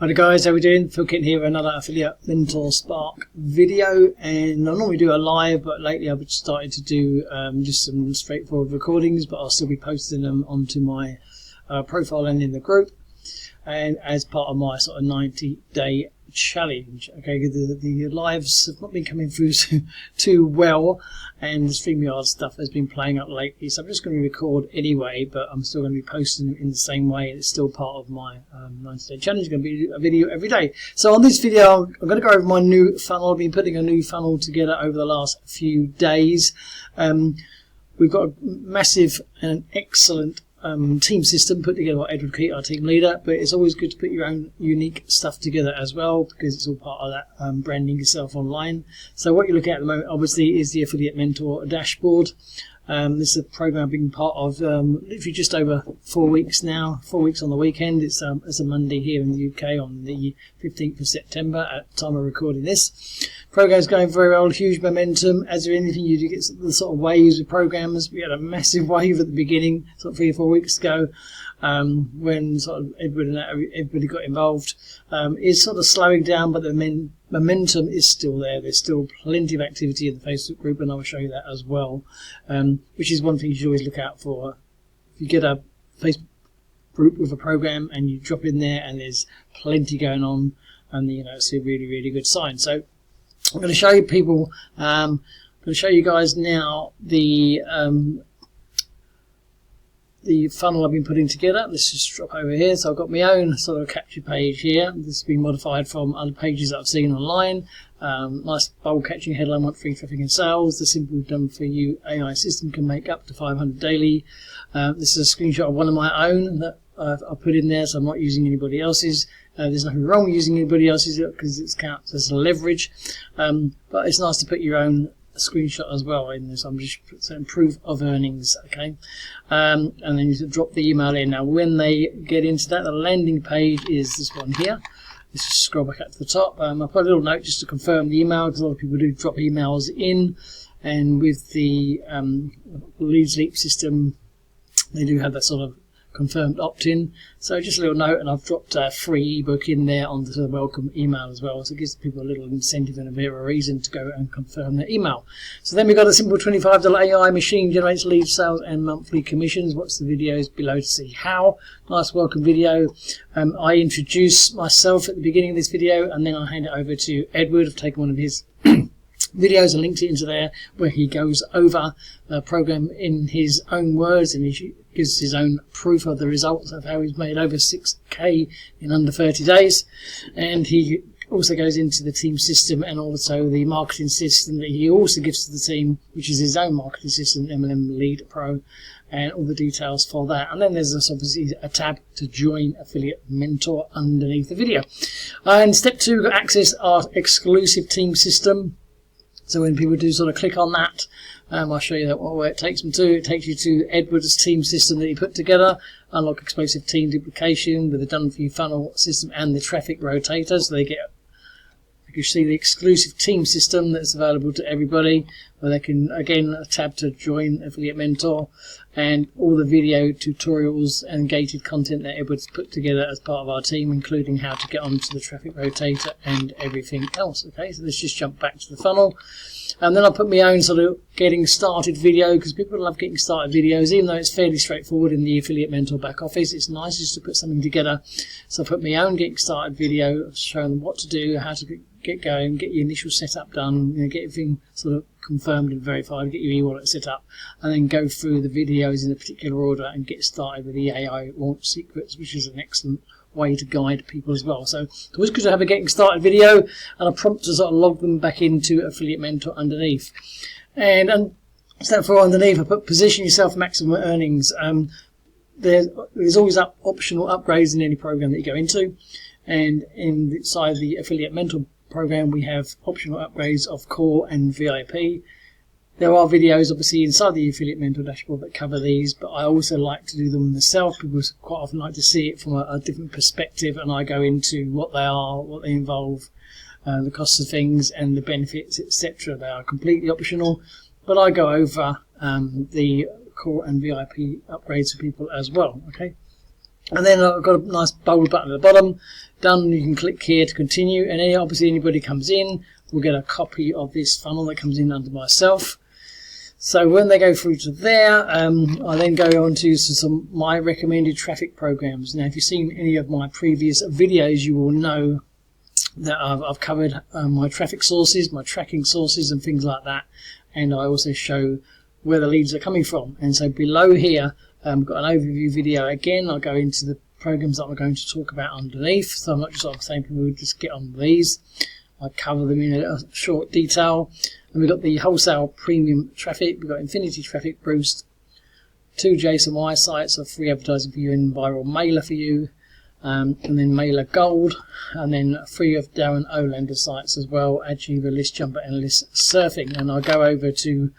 Hi guys, how we doing? Phil Kitten here with another Affiliate Mentor Spark video, and I normally do a live, but lately I've started to do just some straightforward recordings, but I'll still be posting them onto my profile and in the group, and as part of my sort of 90-day challenge. Okay, the lives have not been coming through too well, and the StreamYard stuff has been playing up lately, so I'm just going to record anyway, but I'm still going to be posting in the same way. It's still part of my 90-day challenge. It's going to be a video every day. So on this video I'm going to go over my new funnel. I've been putting a new funnel together over the last few days. We've got a massive and excellent team system put together by Edward Keat, our team leader, but it's always good to put your own unique stuff together as well, because it's all part of that branding yourself online. So what you're looking at the moment obviously is the Affiliate Mentor dashboard. This is a program I've been part of literally just over 4 weeks now, 4 weeks on the weekend. It's a Monday here in the UK on the 15th of September at the time of recording this. Program's going very well, huge momentum. As with anything, you do get the sort of waves with programs. We had a massive wave at the beginning, sort of 3 or 4 weeks ago, when sort of everybody got involved. It's sort of slowing down, but the momentum is still there. There's still plenty of activity in the Facebook group, and I will show you that as well, which is one thing you should always look out for. If you get a Facebook group with a program and you drop in there and there's plenty going on, and it's a really, really good sign. So I'm going to show you people. I'm going to show you guys now the funnel I've been putting together. Let's just drop over here. So I've got my own sort of capture page here. This has been modified from other pages that I've seen online. Nice bold catching headline: want free traffic and sales. The simple done for you AI system can make up to 500 daily. This is a screenshot of one of my own that I've put in there, so I'm not using anybody else's. There's nothing wrong with using anybody else's because it counts as a leverage, but it's nice to put your own screenshot as well in this. I'm just saying proof of earnings, okay, and then you just drop the email in. Now when they get into that, the landing page is this one here. Let's just scroll back up to the top. I put a little note just to confirm the email, because a lot of people do drop emails in, and with the Leads Leap system they do have that sort of confirmed opt-in. So just a little note, and I've dropped a free ebook in there on the welcome email as well, so it gives people a little incentive and a bit of a reason to go and confirm their email. So then we've got a simple $25 AI machine generates lead sales and monthly commissions. Watch the videos below to see how. Nice welcome video. I introduce myself at the beginning of this video, and then I hand it over to Edward. I've taken one of his videos and linked it into there, where he goes over the program in his own words, and he gives his own proof of the results of how he's made over 6k in under 30 days. And he also goes into the team system and also the marketing system that he also gives to the team, which is his own marketing system, MLM Lead Pro, and all the details for that. And then there's obviously a tab to join Affiliate Mentor underneath the video. And step 2, got access our exclusive team system. So when people do sort of click on that, I'll show you that where it takes them to. It takes you to Edward's team system that he put together. Unlock explosive team duplication with the done-for-you funnel system and the traffic rotator. So they get, you can see the exclusive team system that's available to everybody, where they can, again, a tab to join Affiliate Mentor, and all the video tutorials and gated content that Edward's put together as part of our team, including how to get onto the traffic rotator and everything else. Okay, so let's just jump back to the funnel. And then I'll put my own sort of getting started video, because people love getting started videos, even though it's fairly straightforward in the Affiliate Mentor back office. It's nice just to put something together. So I put my own getting started video showing them what to do, how to get going, get your initial setup done, get everything sort of confirmed and verified, get your e-wallet set up, and then go through the videos in a particular order and get started with the AI launch secrets, which is an excellent way to guide people as well. So it's always good to have a getting started video and a prompt to sort of log them back into Affiliate Mentor underneath. And step 4 underneath, I put position yourself for maximum earnings. There's always optional upgrades in any program that you go into, and inside the Affiliate Mentor program we have optional upgrades of core and VIP. There are videos obviously inside the Affiliate Mentor dashboard that cover these, but I also like to do them myself. People quite often like to see it from a different perspective, and I go into what they are, what they involve, the costs of things and the benefits, etc. They are completely optional, but I go over the core and VIP upgrades for people as well. Okay, And then I've got a nice bold button at the bottom. Done. You can click here to continue, and then obviously anybody comes in will get a copy of this funnel that comes in under myself. So when they go through to there, I then go on to some my recommended traffic programs. Now, if you've seen any of my previous videos, you will know that I've covered my traffic sources, my tracking sources, and things like that. And I also show where the leads are coming from. And so below here, I've got an overview video again. I'll go into the programs that I'm going to talk about underneath. So I'm not just sort of saying people would just get on these. I cover them in a short detail. And we've got the wholesale premium traffic. We've got Infinity Traffic Boost, 2 JSON-Y sites of free advertising for you and viral mailer for you, and then Mailer Gold, and then free of Darren Olander sites as well, Achiever, List Jumper, and List Surfing. And I'll go over to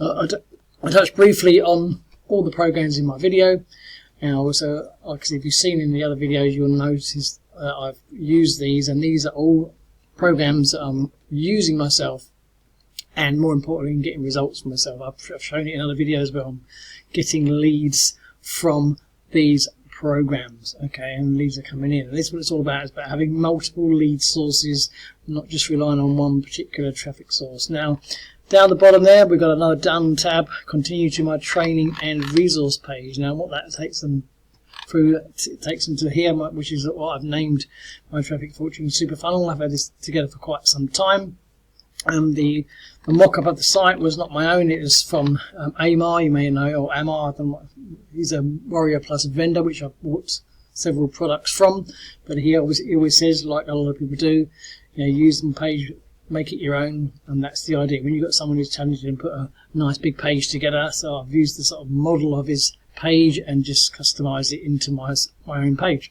I touched briefly on all the programs in my video, and also, like I said, if you've seen in the other videos, you'll notice I've used these, and these are all programs that I'm using myself, and more importantly, getting results for myself. I've shown it in other videos where I'm getting leads from these programs, okay, and leads are coming in. And this is what it's all about. It's about having multiple lead sources, not just relying on one particular traffic source. Now, down the bottom there, we've got another Done tab, continue to my training and resource page. Now, what that takes them through, it takes them to here, which is what I've named my Traffic Fortune Super Funnel. I've had this together for quite some time. The mock-up of the site was not my own. It was from Amar, you may know, or Amar. He's a Warrior Plus vendor, which I've bought several products from. But he always says, like a lot of people do, you know, use the page, make it your own, and that's the idea. When you've got someone who's talented and put a nice big page together, so I've used the sort of model of his page and just customized it into my own page.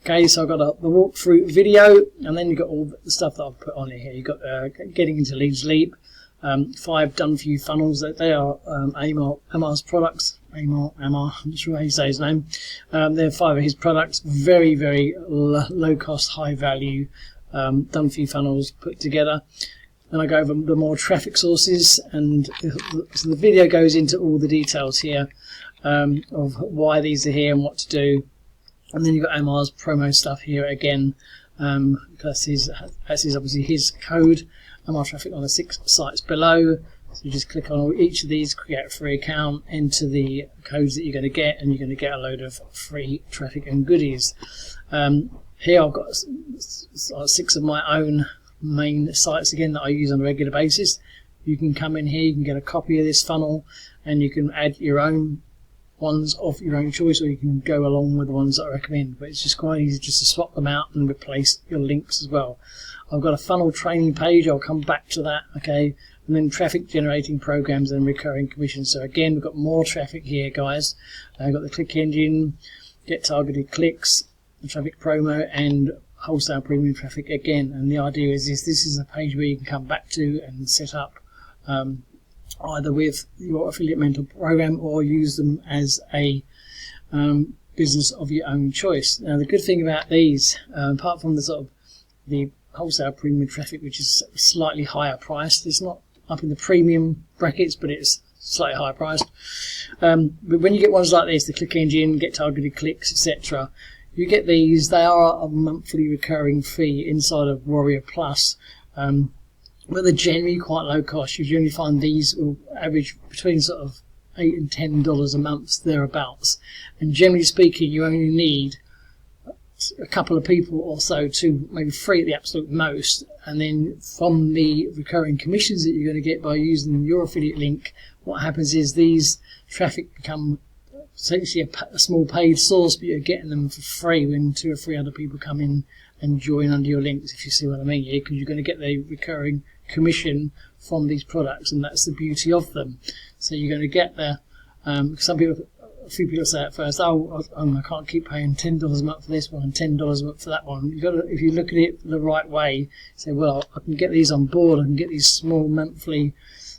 Okay, so I've got the walkthrough video, and then you've got all the stuff that I've put on here. You've got getting into Leads Leap, 5 done-for-you funnels. They are Amar's products. Amar, I'm not sure how you say his name. They're 5 of his products. Very, very low-cost, high-value done-for-you funnels put together. Then I go over the more traffic sources, and so the video goes into all the details here of why these are here and what to do. And then you've got Amar's promo stuff here again. That's obviously his code. Amar Traffic on the 6 sites below. So you just click on each of these, create a free account, enter the codes that you're going to get, and you're going to get a load of free traffic and goodies. Here I've got 6 of my own main sites again that I use on a regular basis. You can come in here, you can get a copy of this funnel, and you can add your own ones of your own choice, or you can go along with the ones that I recommend. But it's just quite easy just to swap them out and replace your links as well. I've got a funnel training page, I'll come back to that, okay, and then traffic generating programs and recurring commissions. So again, we've got more traffic here, guys. I've got the click engine, get targeted clicks, the traffic promo, and wholesale premium traffic again. And the idea is this is a page where you can come back to and set up either with your affiliate mentor program or use them as a business of your own choice. Now, the good thing about these, apart from the sort of the wholesale premium traffic, which is slightly higher priced, it's not up in the premium brackets, but it's slightly higher priced. But when you get ones like this, the click engine, get targeted clicks, etc., you get these. They are a monthly recurring fee inside of Warrior Plus. But they're generally quite low cost. You generally find these will average between sort of $8 and $10 a month, thereabouts. And generally speaking, you only need a couple of people or so, to maybe 3 at the absolute most. And then from the recurring commissions that you're going to get by using your affiliate link, what happens is these traffic become essentially a small paid source, but you're getting them for free when 2 or 3 other people come in and join under your links, if you see what I mean, because you're going to get the recurring commission from these products, and that's the beauty of them. So you're going to get there. A few people say at first, I can't keep paying $10 a month for this one and $10 a month for that one. You've got to, if you look at it the right way, say, well, I can get these on board. I can get these small monthly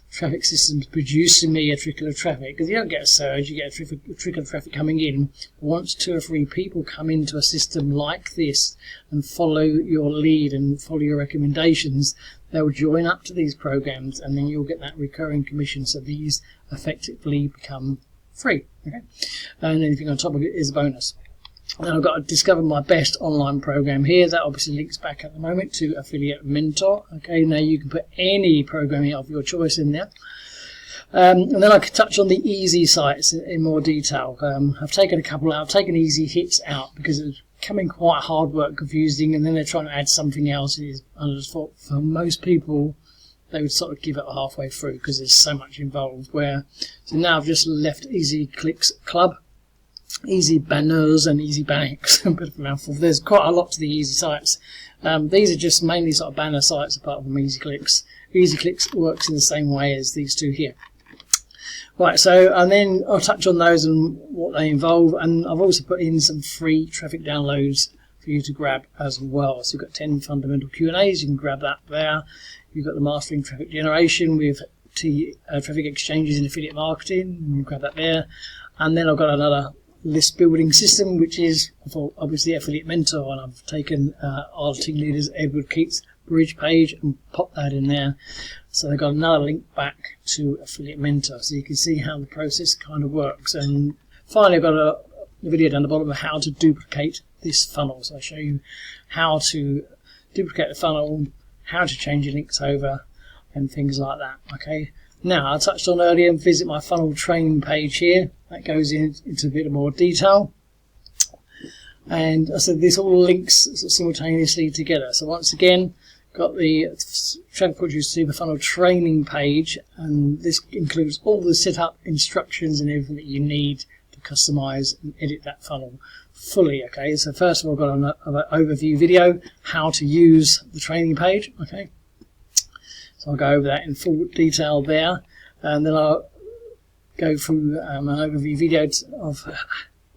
traffic systems producing me a trickle of traffic, because you don't get a surge, you get a trickle of traffic coming in. But once 2 or 3 people come into a system like this and follow your lead and follow your recommendations, they'll join up to these programs, and then you'll get that recurring commission. So these effectively become free, okay? And anything on top of it is a bonus. Then I've got to discover my best online program here. That obviously links back at the moment to Affiliate Mentor. Okay, now you can put any programming of your choice in there. And then I could touch on the easy sites in more detail. I've taken a couple out. I've taken easy hits out because it's becoming quite hard work, confusing, and then they're trying to add something else. And I just thought for most people, they would sort of give it halfway through because there's so much involved. So now I've just left Easy Clicks Club, Easy Banners, and Easy Banks. A bit of a mouthful. There's quite a lot to the easy sites. These are just mainly sort of banner sites apart from Easy Clicks. Easy Clicks works in the same way as these two here. Right, so and then I'll touch on those and what they involve, and I've also put in some free traffic downloads for you to grab as well. So you've got 10 fundamental Q&As, you can grab that there. You've got the Mastering Traffic Generation with traffic exchanges in affiliate marketing, you can grab that there. And then I've got another list building system, which is for obviously Affiliate Mentor, and I've taken our team leader's Edward Keats bridge page and popped that in there. So they've got another link back to Affiliate Mentor, so you can see how the process kind of works. And finally, I've got a video down the bottom of how to duplicate this funnel. So I show you how to duplicate the funnel, how to change your links over, and things like that. Okay. Now, I touched on earlier, visit my funnel training page here. That goes into a bit more detail. And I said this all links simultaneously together. So once again, got the Traffic Producer Super Funnel training page, and this includes all the setup instructions and everything that you need to customize and edit that funnel fully. Okay, so first of all, I've got an overview video how to use the training page. Okay, so I'll go over that in full detail there, and then I'll go through an overview video of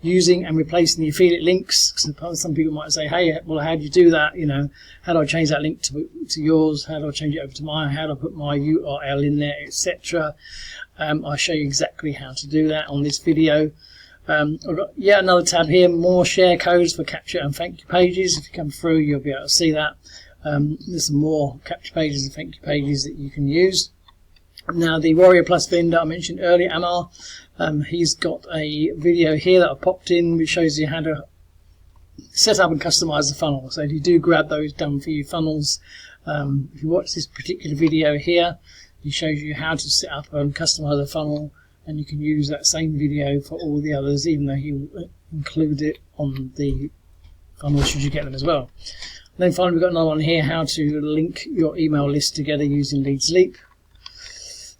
using and replacing the affiliate links. Some people might say, hey, well, how do you do that? You know, how do I change that link to yours? How do I change it over to mine? How do I put my URL in there, etc.? I'll show you exactly how to do that on this video. I've got yet another tab here, more share codes for capture and thank you pages. If you come through, you'll be able to see that. There's some more capture pages and thank you pages that you can use. Now, the Warrior Plus vendor I mentioned earlier, Amar, he's got a video here that I've popped in which shows you how to set up and customize the funnel. So if you do grab those done for you funnels, if you watch this particular video here, he shows you how to set up and customize a funnel, and you can use that same video for all the others, even though he will include it on the funnel should you get them as well. And then finally, we've got another one here, how to link your email list together using Leads Leap.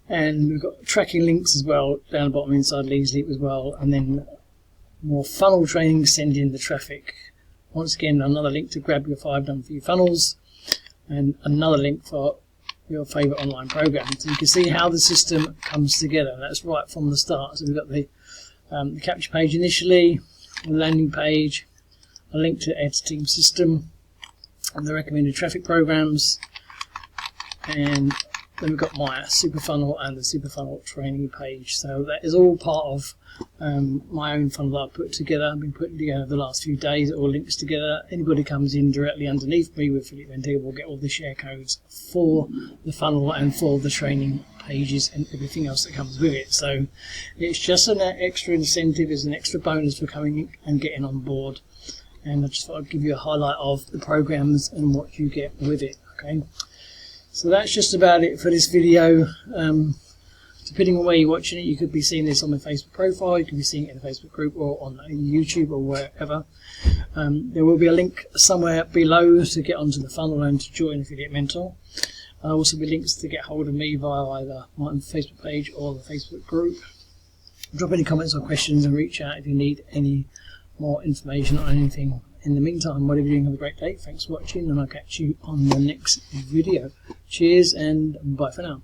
And we've got tracking links as well down the bottom inside Leads Leap as well, and then more funnel training, send in the traffic. Once again, another link to grab your 5 done for you funnels, and another link for your favorite online program. So you can see how the system comes together. That's right from the start. So we've got the capture page initially, the landing page, a link to Ed's team system, and the recommended traffic programs, and then we've got my Super Funnel and the Super Funnel training page. So that is all part of my own funnel that I've put together. I've been putting together the last few days. It all links together. Anybody comes in directly underneath me with Affiliate Mentor will get all the share codes for the funnel and for the training pages and everything else that comes with it. So it's just an extra incentive, it's an extra bonus for coming and getting on board. And I just thought I'd give you a highlight of the programs and what you get with it. Okay. So that's just about it for this video. Depending on where you're watching it, you could be seeing this on my Facebook profile, you could be seeing it in a Facebook group or on YouTube or wherever. There will be a link somewhere below to get onto the funnel and to join Affiliate Mentor. There'll also be links to get hold of me via either my Facebook page or the Facebook group. Drop any comments or questions and reach out if you need any more information on anything. In the meantime, whatever you're doing, have a great day. Thanks for watching, and I'll catch you on the next video. Cheers and bye for now.